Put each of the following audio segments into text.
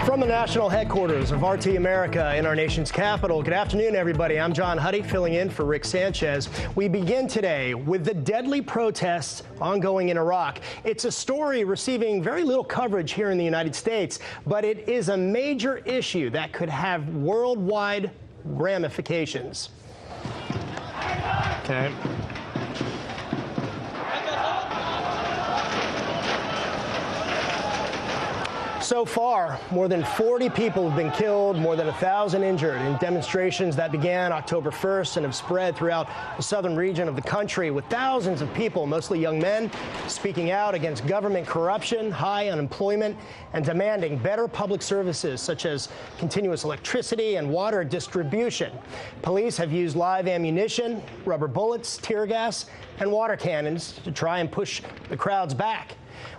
From the national headquarters of RT America in our nation's capital, good afternoon, everybody. I'm John Huddy, filling in for Rick Sanchez. We begin today with the deadly protests ongoing in Iraq. It's a story receiving very little coverage here in the United States, but it is a major issue that could have worldwide ramifications. Okay. So far, more than 40 people have been killed, more than 1,000 injured in demonstrations that began October 1st and have spread throughout the southern region of the country, with thousands of people, mostly young men, speaking out against government corruption, high unemployment, and demanding better public services such as continuous electricity and water distribution. Police have used live ammunition, rubber bullets, tear gas, and water cannons to try and push the crowds back.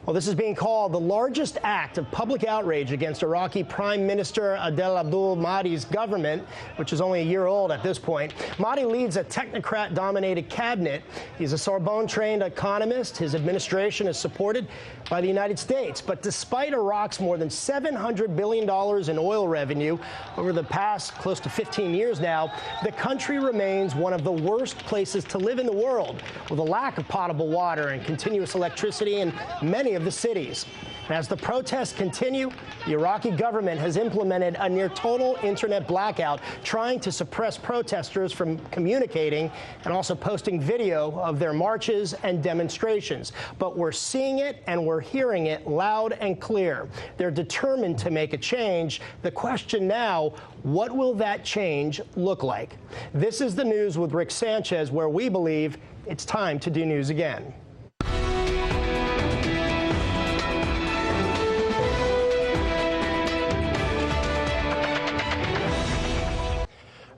Well, this is being called the largest act of public outrage against Iraqi Prime Minister Abdul Mahdi's government, which is only a year old at this point. Mahdi leads a technocrat-dominated cabinet. He's a Sorbonne-trained economist. His administration is supported by the United States. But despite Iraq's more than $700 billion in oil revenue over the past close to 15 years now, the country remains one of the worst places to live in the world, with a lack of potable water and continuous electricity in many of the cities. As the protests continue, the Iraqi government has implemented a near total internet blackout, trying to suppress protesters from communicating and also posting video of their marches and demonstrations. But we're seeing it and we're hearing it loud and clear. They're determined to make a change. The question now, what will that change look like? This is the news with Rick Sanchez, where we believe it's time to do news again.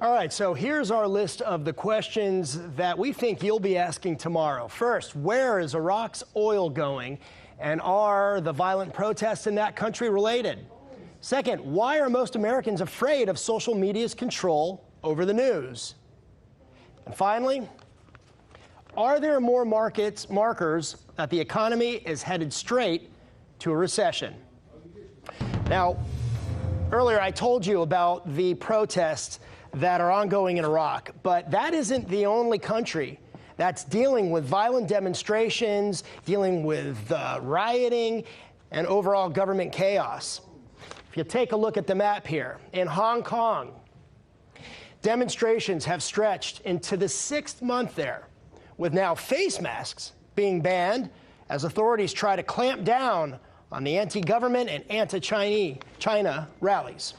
All right, so here's our list of the questions that we think you'll be asking tomorrow. First, where is Iraq's oil going? And are the violent protests in that country related? Second, why are most Americans afraid of social media's control over the news? And finally, are there more markers that the economy is headed straight to a recession? Now, earlier I told you about the protests that are ongoing in Iraq, but that isn't the only country that's dealing with violent demonstrations, dealing with rioting, and overall government chaos. If you take a look at the map here, in Hong Kong, demonstrations have stretched into the 6th month there, with now face masks being banned as authorities try to clamp down on the anti-government and anti-China rallies.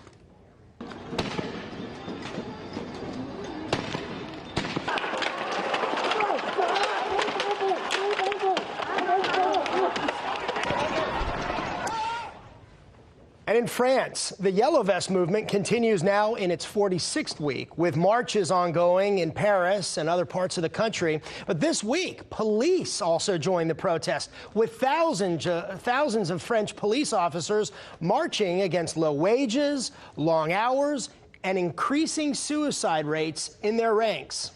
And in France, the Yellow Vest movement continues now in its 46th week, with marches ongoing in Paris and other parts of the country. But this week, police also joined the protest, with thousands of French police officers marching against low wages, long hours, and increasing suicide rates in their ranks.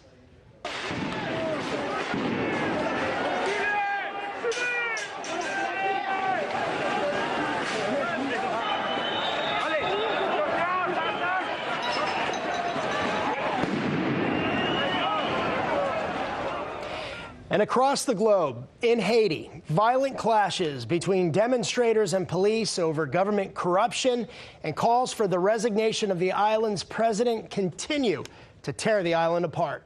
And across the globe, in Haiti, violent clashes between demonstrators and police over government corruption and calls for the resignation of the island's president continue to tear the island apart.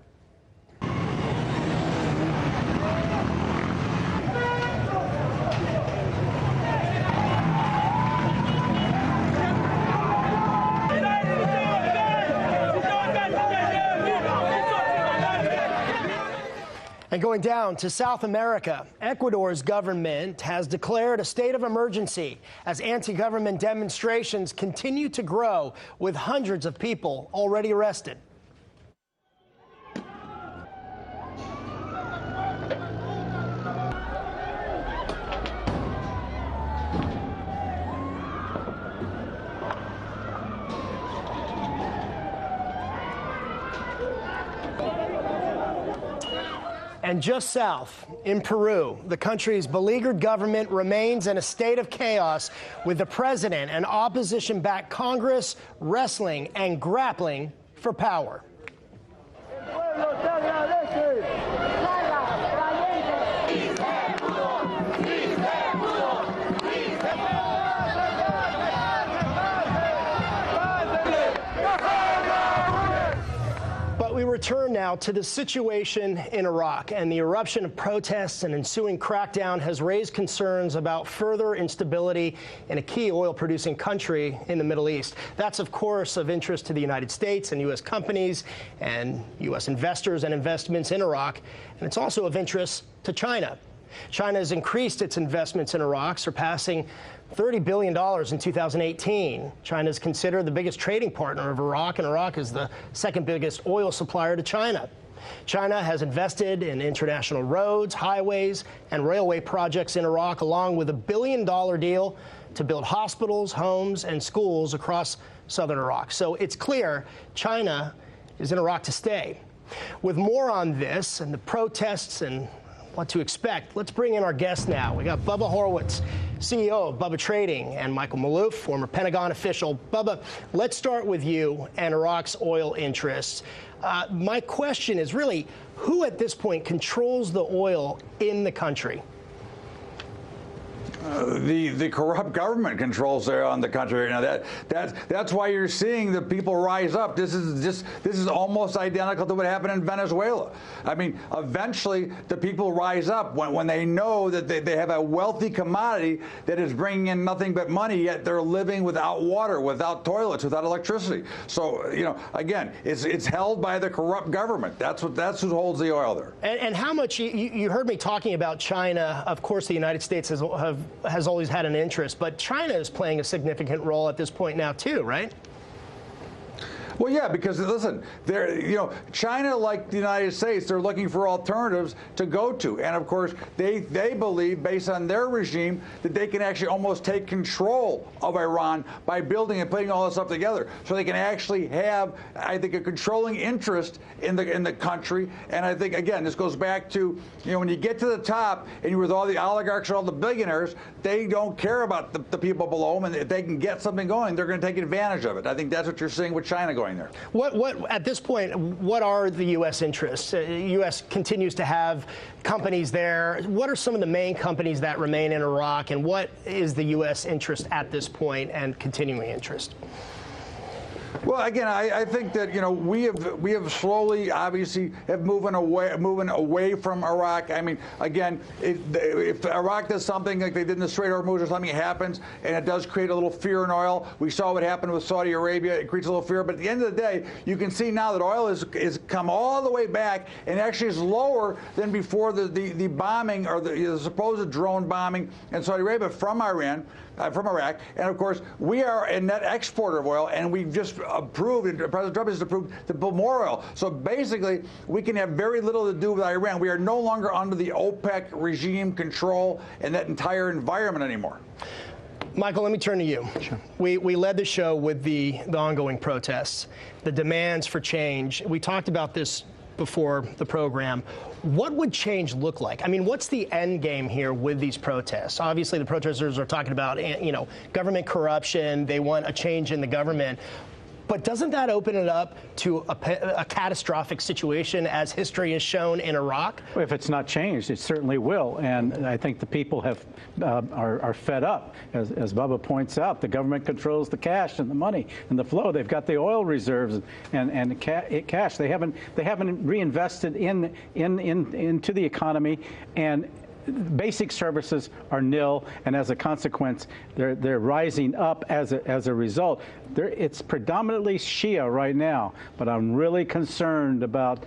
And going down to South America, Ecuador's government has declared a state of emergency as anti-government demonstrations continue to grow, with hundreds of people already arrested. And just south, in Peru, the country's beleaguered government remains in a state of chaos, with the president and opposition-backed Congress wrestling and grappling for power. We return now to the situation in Iraq, and the eruption of protests and ensuing crackdown has raised concerns about further instability in a key oil-producing country in the Middle East. That's, of course, of interest to the United States and U.S. companies and U.S. investors and investments in Iraq, and it's also of interest to China. China has increased its investments in Iraq, surpassing $30 billion in 2018. China is considered the biggest trading partner of Iraq, and Iraq is the second biggest oil supplier to China. China has invested in international roads, highways, and railway projects in Iraq, along with a $1 billion deal to build hospitals, homes, and schools across southern Iraq. So it's clear China is in Iraq to stay. With more on this and the protests and what to expect, let's bring in our guests now. We got Bubba Horowitz, CEO of Bubba Trading, and Michael Maloof, former Pentagon official. Bubba, let's start with you and Iraq's oil interests. My question is really, who at this point controls the oil in the country? The corrupt government controls there on the country. Now that's why you're seeing the people rise up. This is almost identical to what happened in Venezuela. I mean, eventually the people rise up when they know that they have a wealthy commodity that is bringing in nothing but money, yet they're living without water, without toilets, without electricity. So again, it's held by the corrupt government. That's who holds the oil there. And how much you heard me talking about China? Of course, the United States has always had an interest, but China is playing a significant role at this point now too, right? Well, yeah, because listen, China, like the United States, they're looking for alternatives to go to, and of course, they believe, based on their regime, that they can actually almost take control of Iran by building and putting all this stuff together, so they can actually have, I think, a controlling interest in the country. And I think, again, this goes back to when you get to the top and you're with all the oligarchs and all the billionaires, they don't care about the people below them, and if they can get something going, they're going to take advantage of it. I think that's what you're seeing with China going there. What at this point, what are the U.S. interests? U.S. continues to have companies there. What are some of the main companies that remain in Iraq, and what is the U.S. interest at this point and continuing interest? Well, again, I think that we have slowly, obviously, have moving away from Iraq. I mean, again, if Iraq does something like they did in the Strait of Hormuz, or something happens, and it does create a little fear in oil. We saw what happened with Saudi Arabia. It creates a little fear. But at the end of the day, you can see now that oil is come all the way back, and actually is lower than before the bombing, or the supposed drone bombing in Saudi Arabia from Iran. From Iraq, and of course we are a net exporter of oil, and we've just approved, and President Trump has approved, to put more oil. So basically, we can have very little to do with Iran. We are no longer under the OPEC regime control and that entire environment anymore. Michael, let me turn to you. Sure. We led the show with the ongoing protests, the demands for change. We talked about this before the program. What would change look like? I mean, what's the end game here with these protests? Obviously, the protesters are talking about, government corruption. They want a change in the government. But doesn't that open it up to a catastrophic situation, as history has shown in Iraq? Well, if it's not changed, it certainly will. And I think the people are fed up. As Bubba points out, the government controls the cash and the money and the flow. They've got the oil reserves and cash. They haven't reinvested into the economy, and basic services are nil, and as a consequence, they're rising up as a result. It's predominantly Shia right now, but I'm really concerned about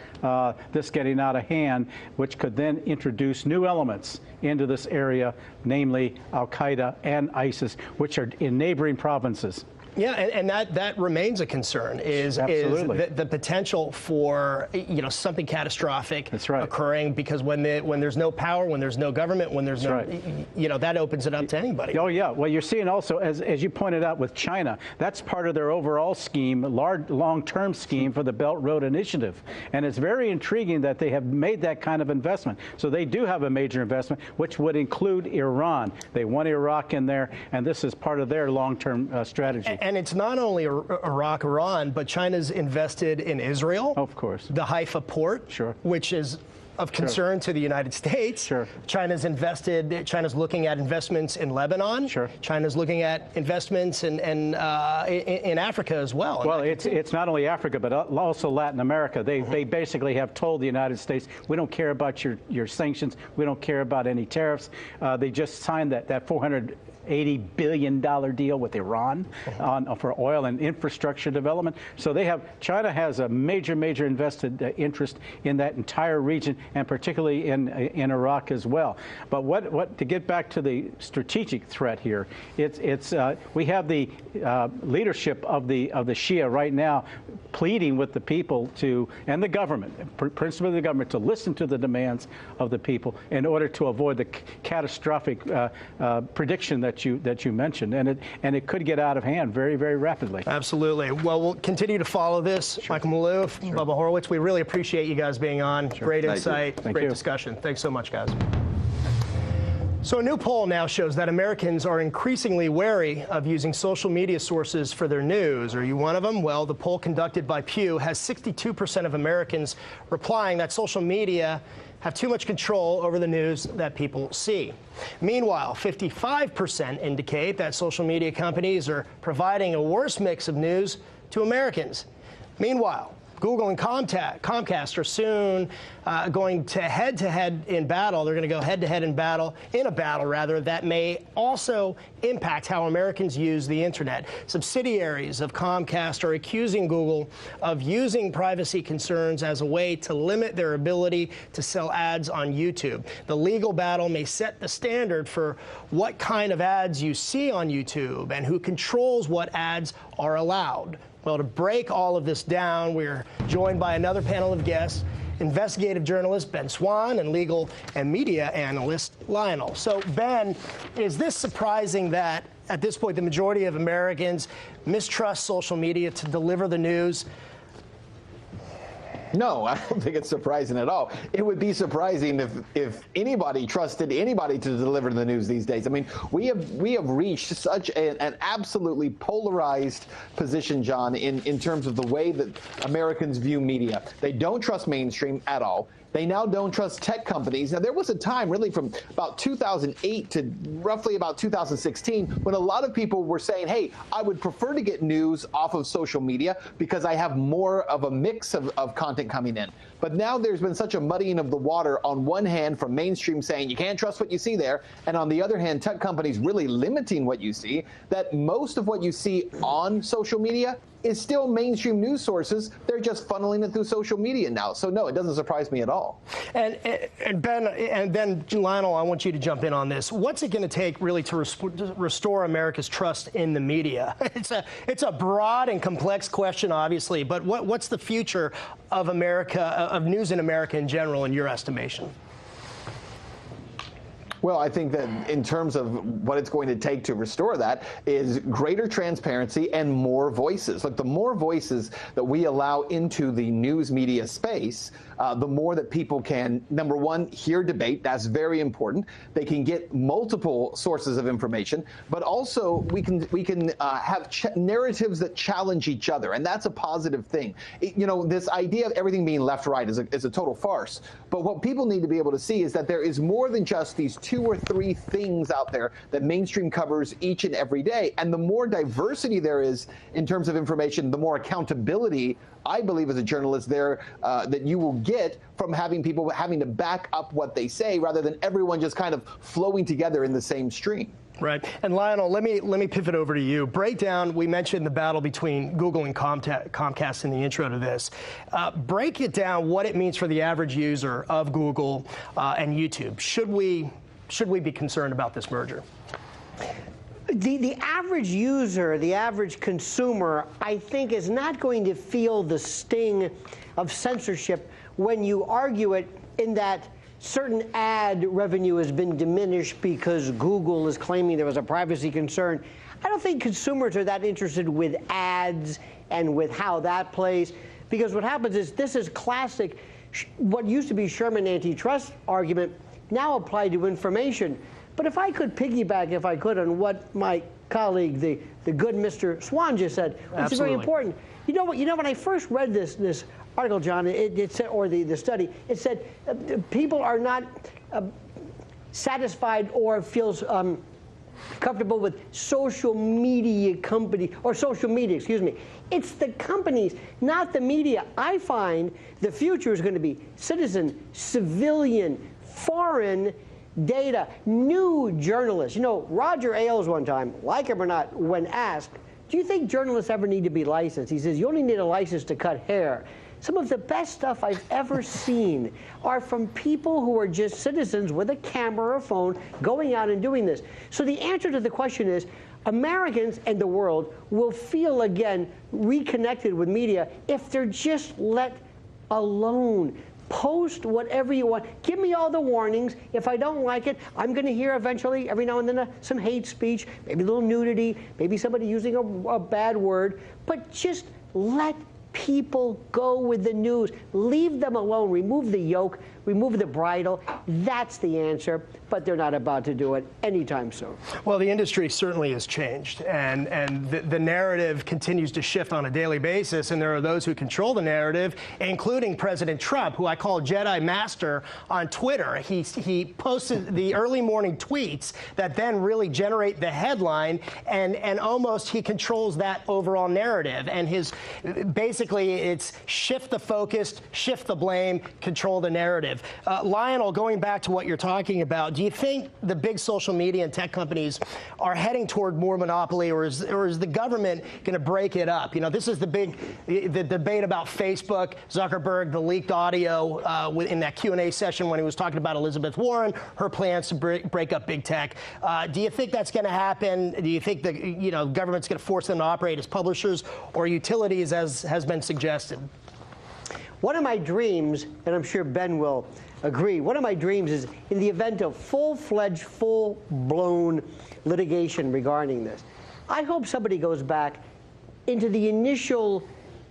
this getting out of hand, which could then introduce new elements into this area, namely Al-Qaeda and ISIS, which are in neighboring provinces. Yeah, and that remains a concern, is the potential for something catastrophic occurring, because when there's no power, when there's no government, when there's that opens it up to anybody. Oh yeah, well, you're seeing also, as you pointed out with China, that's part of their overall scheme, long-term scheme for the Belt Road Initiative, and it's very intriguing that they have made that kind of investment. So they do have a major investment, which would include Iran. They want Iraq in there, and this is part of their long-term strategy. And it's not only Iraq, Iran, but China's invested in Israel. Of course. The Haifa port, which is of concern to the United States. China's looking at investments in Lebanon. China's looking at investments in Africa as well. Well, it's not only Africa, but also Latin America. They basically have told the United States, we don't care about your sanctions. We don't care about any tariffs. They just signed that $480 billion deal with Iran for oil and infrastructure development. So China has a major invested interest in that entire region, and particularly in Iraq as well. But to get back to the strategic threat here, we have the leadership of the Shia right now pleading with the people and the government, principally the government, to listen to the demands of the people in order to avoid the catastrophic prediction that you mentioned, and it could get out of hand very, very rapidly. Absolutely. Well, we'll continue to follow this. Michael Maloof, Bubba Horowitz, we really appreciate you guys being on. Great insight, great discussion. Thanks so much, guys. So a new poll now shows that Americans are increasingly wary of using social media sources for their news. Are you one of them? Well, the poll conducted by Pew has 62% of Americans replying that social media have too much control over the news that people see. Meanwhile, 55% indicate that social media companies are providing a worse mix of news to Americans. Meanwhile, Google and Comcast are soon going to head-to-head in battle. They're going to go head-to-head in a battle that may also impact how Americans use the internet. Subsidiaries of Comcast are accusing Google of using privacy concerns as a way to limit their ability to sell ads on YouTube. The legal battle may set the standard for what kind of ads you see on YouTube and who controls what ads are allowed. Well, to break all of this down, we're joined by another panel of guests, investigative journalist Ben Swan and legal and media analyst Lionel. So, Ben, is this surprising that at this point the majority of Americans mistrust social media to deliver the news? No, I don't think it's surprising at all. It would be surprising if anybody trusted anybody to deliver the news these days. I mean, we have reached such an absolutely polarized position, John, in terms of the way that Americans view media. They don't trust mainstream at all. They now don't trust tech companies. Now, there was a time really from about 2008 to roughly about 2016 when a lot of people were saying, hey, I would prefer to get news off of social media because I have more of a mix of content coming in. But now there's been such a muddying of the water on one hand from mainstream saying you can't trust what you see there, and on the other hand, tech companies really limiting what you see, that most of what you see on social media is still mainstream news sources. They're just funneling it through social media now. So no, it doesn't surprise me at all. And Ben, and then Lionel, I want you to jump in on this. What's it going to take really to restore America's trust in the media? It's a broad and complex question, obviously, but what's the future of America, of news in America in general, in your estimation? Well, I think that in terms of what it's going to take to restore that is greater transparency and more voices. Look, the more voices that we allow into the news media space, the more that people can, number one, hear debate. That's very important. They can get multiple sources of information, but also we can have narratives that challenge each other, and that's a positive thing. This idea of everything being left-right is a total farce. But what people need to be able to see is that there is more than just these 2 or 3 things out there that mainstream covers each and every day. And the more diversity there is in terms of information, the more accountability, I believe, as a journalist there that you will get from having people having to back up what they say rather than everyone just kind of flowing together in the same stream. Right. And Lionel, let me pivot over to you. Break down, we mentioned the battle between Google and Comcast in the intro to this. Break it down what it means for the average user of Google and YouTube. Should we should we be concerned about this merger? The average user, the average consumer, I think is not going to feel the sting of censorship when you argue it in that certain ad revenue has been diminished because Google is claiming there was a privacy concern. I don't think consumers are that interested with ads and with how that plays, because what happens is this is classic, what used to be Sherman antitrust argument, now applied to information. But if I could piggyback, if I could, on what my colleague, the good Mr. Swan just said, which is very important. You know what? When I first read this article, John, it said, or the study, it said people are not satisfied or feels comfortable with social media company, or social media, excuse me. It's the companies, not the media. I find the future is going to be citizen, civilian, foreign data, new journalists. You know, Roger Ailes one time, like him or not, when asked, do you think journalists ever need to be licensed? He says, you only need a license to cut hair. Some of the best stuff I've ever seen are from people who are just citizens with a camera or phone going out and doing this. So the answer to the question is, Americans and the world will feel again reconnected with media if they're just let alone. Post whatever you want. Give me all the warnings. If I don't like it, I'm going to hear eventually, every now and then, some hate speech, maybe a little nudity, maybe somebody using a bad word. But just let people go with the news. Leave them alone. Remove the yoke. Remove the bridle. That's the answer. But they're not about to do it anytime soon. Well, the industry certainly has changed, and the narrative continues to shift on a daily basis, and there are those who control the narrative, including President Trump, who I call Jedi Master on Twitter. He posted the early morning tweets that then really generate the headline, and almost he controls that overall narrative. And basically it's shift the focus, shift the blame, control the narrative. Lionel, going back to what you're talking about, do you think the big social media and tech companies are heading toward more monopoly, or is the government going to break it up? You know, this is the debate about Facebook, Zuckerberg, the leaked audio in that Q&A session when he was talking about Elizabeth Warren, her plans to break up big tech. Do you think that's going to happen? Do you think the government's going to force them to operate as publishers or utilities, as has been suggested? One of my dreams, and I'm sure Ben will agree, one of my dreams is in the event of full-fledged, full-blown litigation regarding this, I hope somebody goes back into the initial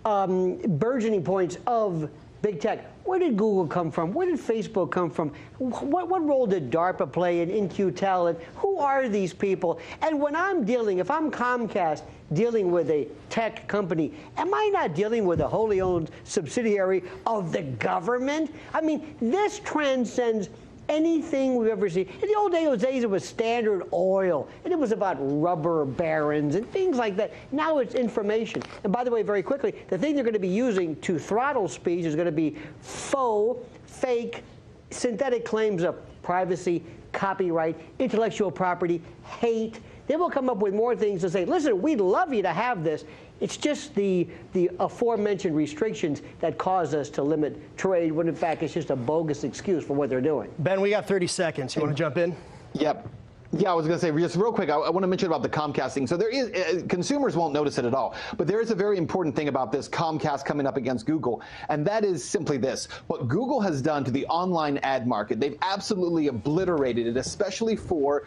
burgeoning points of big tech. Where did Google come from? Where did Facebook come from? What role did DARPA play in In-Q-Tel? And who are these people? And when if I'm Comcast dealing with a tech company, am I not dealing with a wholly owned subsidiary of the government? I mean, this transcends anything we've ever seen. In the old days, it was Standard Oil, and it was about rubber barons and things like that. Now it's information. And by the way, very quickly, the thing they're going to be using to throttle speech is going to be faux, fake, synthetic claims of privacy, copyright, intellectual property, hate. They will come up with more things to say, listen, we'd love you to have this. It's just the aforementioned restrictions that cause us to limit trade, when in fact it's just a bogus excuse for what they're doing. Ben, we got 30 seconds. You want to jump in? Yep. Yeah, I was going to say, just real quick, I want to mention about the Comcast thing. So there is, consumers won't notice it at all, but there is a very important thing about this Comcast coming up against Google, and that is simply this. What Google has done to the online ad market, they've absolutely obliterated it, especially for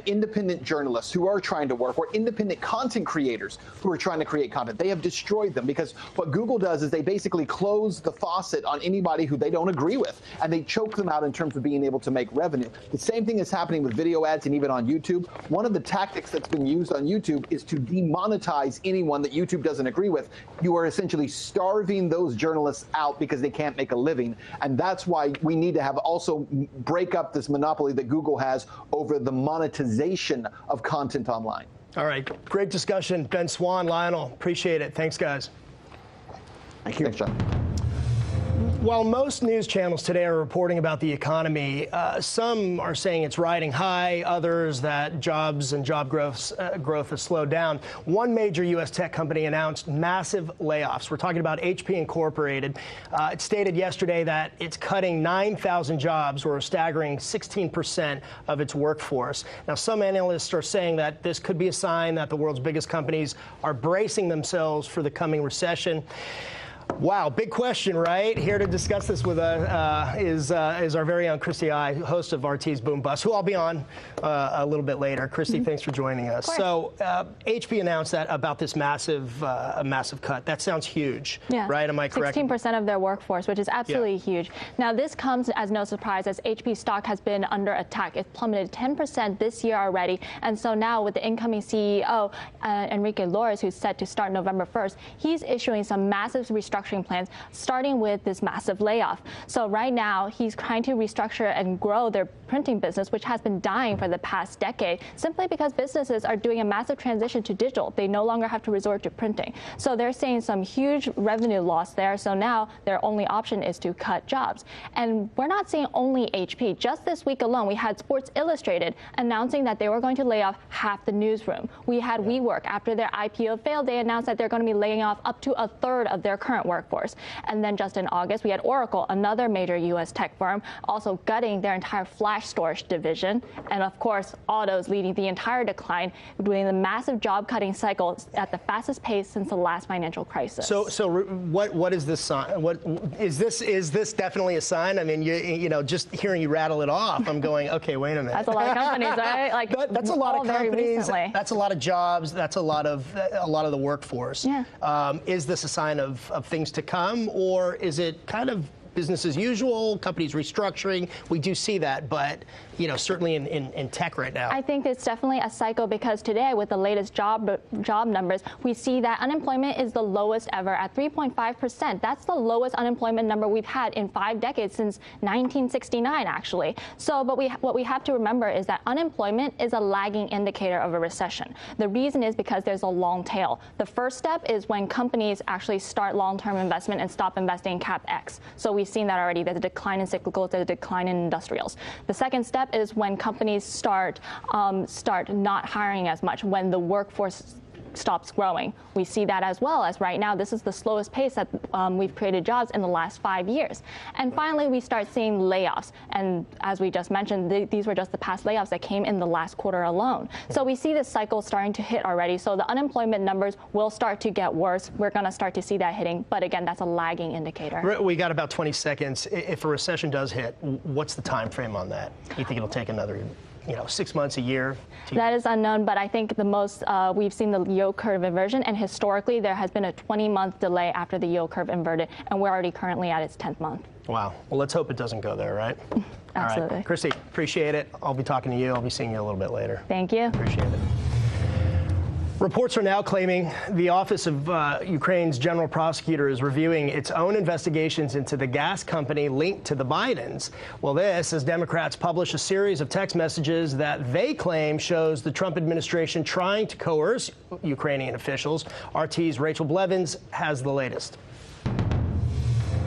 independent journalists who are trying to work, or independent content creators who are trying to create content. They have destroyed them, because what Google does is they basically close the faucet on anybody who they don't agree with, and they choke them out in terms of being able to make revenue. The same thing is happening with video ads and even on YouTube. One of the tactics that's been used on YouTube is to demonetize anyone that YouTube doesn't agree with. You are essentially starving those journalists out because they can't make a living. And that's why we need to have also break up this monopoly that Google has over the monetization of content online. All right. Great discussion. Ben Swan, Lionel, appreciate it. Thanks, guys. Thank you. Thanks, John. While most news channels today are reporting about the economy, some are saying it's riding high, others that jobs and job growth has slowed down. One major U.S. tech company announced massive layoffs. We're talking about HP Incorporated. It stated yesterday that it's cutting 9,000 jobs, or a staggering 16% of its workforce. Now, some analysts are saying that this could be a sign that the world's biggest companies are bracing themselves for the coming recession. Wow, big question, right? Here to discuss this with us is our very own Christy Ai, host of RT's Boom Bust, who I'll be on a little bit later. Christy, thanks for joining us. So HP announced that about this massive cut. That sounds huge, right? Am I correct? 16% of their workforce, which is absolutely huge. Now, this comes as no surprise, as HP stock has been under attack. It plummeted 10% this year already, and so now with the incoming CEO, Enrique Lores, who's set to start November 1st, he's issuing some massive restructuring plans, starting with this massive layoff. So right now, he's trying to restructure and grow their printing business, which has been dying for the past decade, simply because businesses are doing a massive transition to digital. They no longer have to resort to printing. So they're seeing some huge revenue loss there. So now their only option is to cut jobs. And we're not seeing only HP. Just this week alone, we had Sports Illustrated announcing that they were going to lay off half the newsroom. We had WeWork. After their IPO failed, they announced that they're going to be laying off up to a third of their current workforce. And then just in August, we had Oracle, another major U.S. tech firm, also gutting their entire flash storage division. And of course, autos leading the entire decline, doing the massive job-cutting cycle at the fastest pace since the last financial crisis. So what is this sign? What is this? Is this definitely a sign? I mean, you know, just hearing you rattle it off, I'm going, okay, wait a minute. That's a lot of companies, right? Like that's a lot of companies. That's a lot of jobs. That's a lot of the workforce. Yeah. Is this a sign of things to come, or is it kind of business as usual, companies restructuring? We do see that, but you know, certainly in tech right now. I think it's definitely a cycle, because today, with the latest job numbers, we see that unemployment is the lowest ever at 3.5%. That's the lowest unemployment number we've had in 5 decades, since 1969, actually. So, but what we have to remember is that unemployment is a lagging indicator of a recession. The reason is because there's a long tail. The first step is when companies actually start long-term investment and stop investing in CapEx. So we've seen that already. There's a decline in cyclicals, there's a decline in industrials. The second step is when companies start not hiring as much, when the workforce stops growing. We see that as well, as right now this is the slowest pace that we've created jobs in the last 5 years. And finally, we start seeing layoffs. And as we just mentioned, these were just the past layoffs that came in the last quarter alone. So we see this cycle starting to hit already. So the unemployment numbers will start to get worse. We're going to start to see that hitting. But again, that's a lagging indicator. We got about 20 seconds. If a recession does hit, what's the time frame on that? You think it'll take another 6 months, a year? That is unknown, but I think the most we've seen the yield curve inversion, and historically there has been a 20-month delay after the yield curve inverted, and we're already currently at its 10th month. Wow. Well, let's hope it doesn't go there, right? Absolutely. All right. Christy, appreciate it. I'll be talking to you. I'll be seeing you a little bit later. Thank you. Appreciate it. Reports are now claiming the Office of Ukraine's General Prosecutor is reviewing its own investigations into the gas company linked to the Bidens. Well, this as Democrats publish a series of text messages that they claim shows the Trump administration trying to coerce Ukrainian officials. RT's Rachel Blevins has the latest.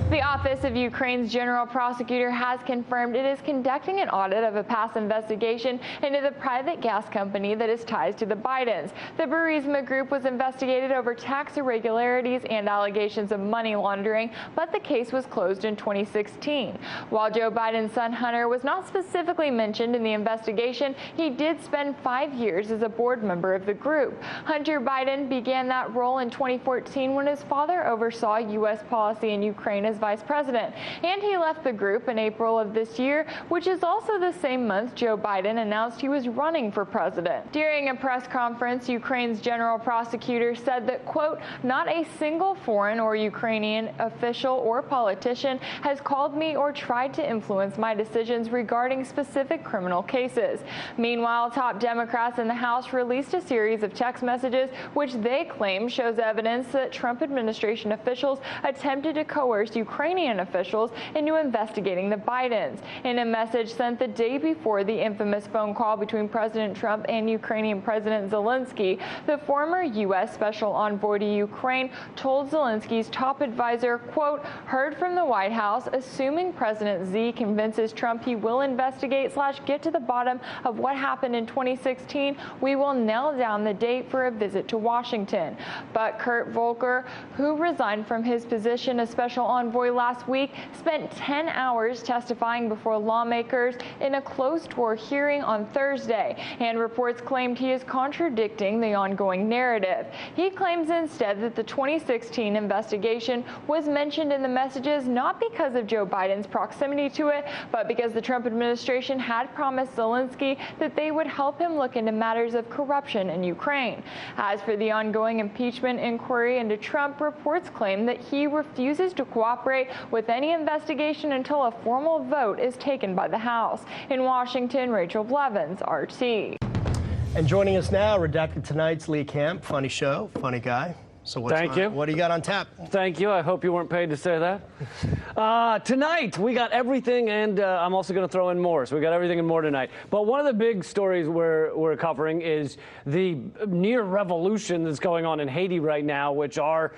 The Office of Ukraine's General Prosecutor has confirmed it is conducting an audit of a past investigation into the private gas company that is ties to the Bidens. The Burisma Group was investigated over tax irregularities and allegations of money laundering, but the case was closed in 2016. While Joe Biden's son Hunter was not specifically mentioned in the investigation, he did spend 5 years as a board member of the group. Hunter Biden began that role in 2014 when his father oversaw U.S. policy in Ukraine as vice president, and he left the group in April of this year, which is also the same month Joe Biden announced he was running for president. During a press conference, Ukraine's general prosecutor said that, quote, not a single foreign or Ukrainian official or politician has called me or tried to influence my decisions regarding specific criminal cases. Meanwhile, top Democrats in the House released a series of text messages which they claim shows evidence that Trump administration officials attempted to coerce Ukraine Ukrainian officials into investigating the Bidens. In a message sent the day before the infamous phone call between President Trump and Ukrainian President Zelensky, the former U.S. Special Envoy to Ukraine told Zelensky's top advisor, quote, heard from the White House, assuming President Z convinces Trump he will investigate/get to the bottom of what happened in 2016, we will nail down the date for a visit to Washington. But Kurt Volker, who resigned from his position as special envoy last week, spent 10 hours testifying before lawmakers in a closed-door hearing on Thursday, and reports claimed he is contradicting the ongoing narrative. He claims instead that the 2016 investigation was mentioned in the messages not because of Joe Biden's proximity to it, but because the Trump administration had promised Zelensky that they would help him look into matters of corruption in Ukraine. As for the ongoing impeachment inquiry into Trump, reports claim that he refuses to cooperate with any investigation until a formal vote is taken by the House. In Washington, Rachel Blevins, RT. And joining us now, Redacted Tonight's Lee Camp. Funny show, funny guy. So Thank you. What do you got on tap? Thank you. I hope you weren't paid to say that. Tonight, we got everything, and I'm also going to throw in more. So we got everything and more tonight. But one of the big stories we're covering is the near revolution that's going on in Haiti right now, which our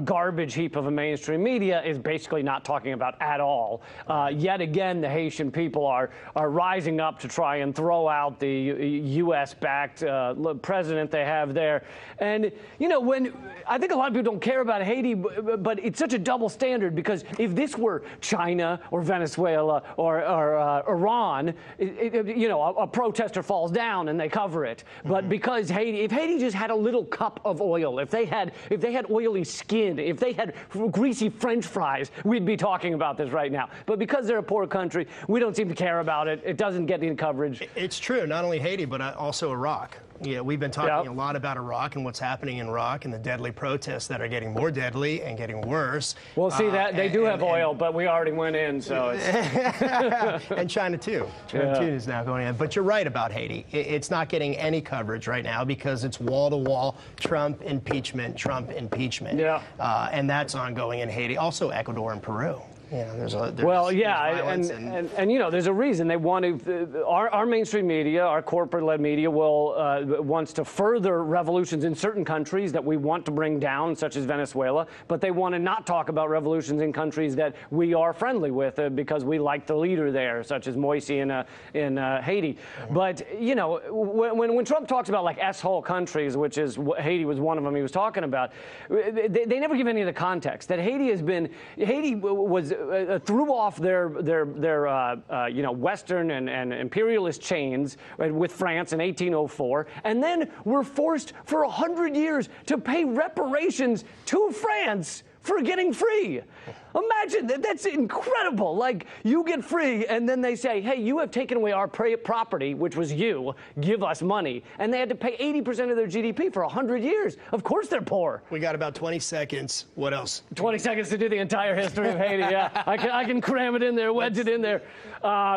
garbage heap of a mainstream media is basically not talking about at all. Yet again, the Haitian people are rising up to try and throw out the U.S.-backed president they have there. And, you know, I think a lot of people don't care about Haiti, but it's such a double standard, because if this were China or Venezuela or Iran, you know, a protester falls down and they cover it. But because if Haiti just had a little cup of oil, if they had oily skin, if they had greasy French fries, we'd be talking about this right now. But because they're a poor country, we don't seem to care about it. It doesn't get any coverage. It's true. Not only Haiti, but also Iraq. Yeah, we've been talking a lot about Iraq and what's happening in Iraq and the deadly protests that are getting more deadly and getting worse. Well, see, that they do have oil, but we already went in, so it's... And China, too. China, too, is now going in. But you're right about Haiti. It's not getting any coverage right now because it's wall-to-wall Trump impeachment, Trump impeachment. Yeah. And that's ongoing in Haiti. Also Ecuador and Peru. Yeah, there's and you know, there's a reason they want to. Our mainstream media, our corporate-led media, wants to further revolutions in certain countries that we want to bring down, such as Venezuela. But they want to not talk about revolutions in countries that we are friendly with because we like the leader there, such as Moisi in Haiti. But you know, when Trump talks about like S-hole countries, which is Haiti was one of them he was talking about, they never give any of the context that Haiti was. Threw off their you know, Western and imperialist chains with France in 1804, and then were forced for 100 years to pay reparations to France for getting free. Imagine that. That's incredible. Like, you get free, and then they say, hey, you have taken away our property, which was you, give us money. And they had to pay 80% of their GDP for 100 years. Of course they're poor. We got about 20 seconds. What else? 20 seconds to do the entire history of Haiti, yeah. I can cram it in there, wedge it in there.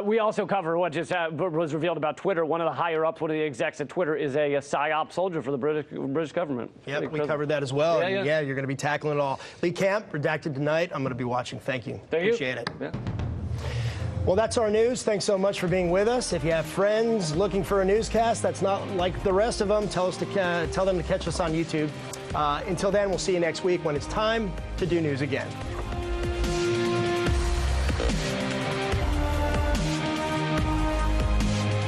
We also cover what just was revealed about Twitter. One of the higher-ups, one of the execs at Twitter, is a PSYOP soldier for the British government. Yep, we covered that as well. Yeah, you're going to be tackling it all. Lee Camp, Redacted Tonight. I'm going to be watching. Thank you. Appreciate it. Yeah. Well, that's our news. Thanks so much for being with us. If you have friends looking for a newscast that's not like the rest of them, tell them to catch us on YouTube. Until then, we'll see you next week when it's time to do news again.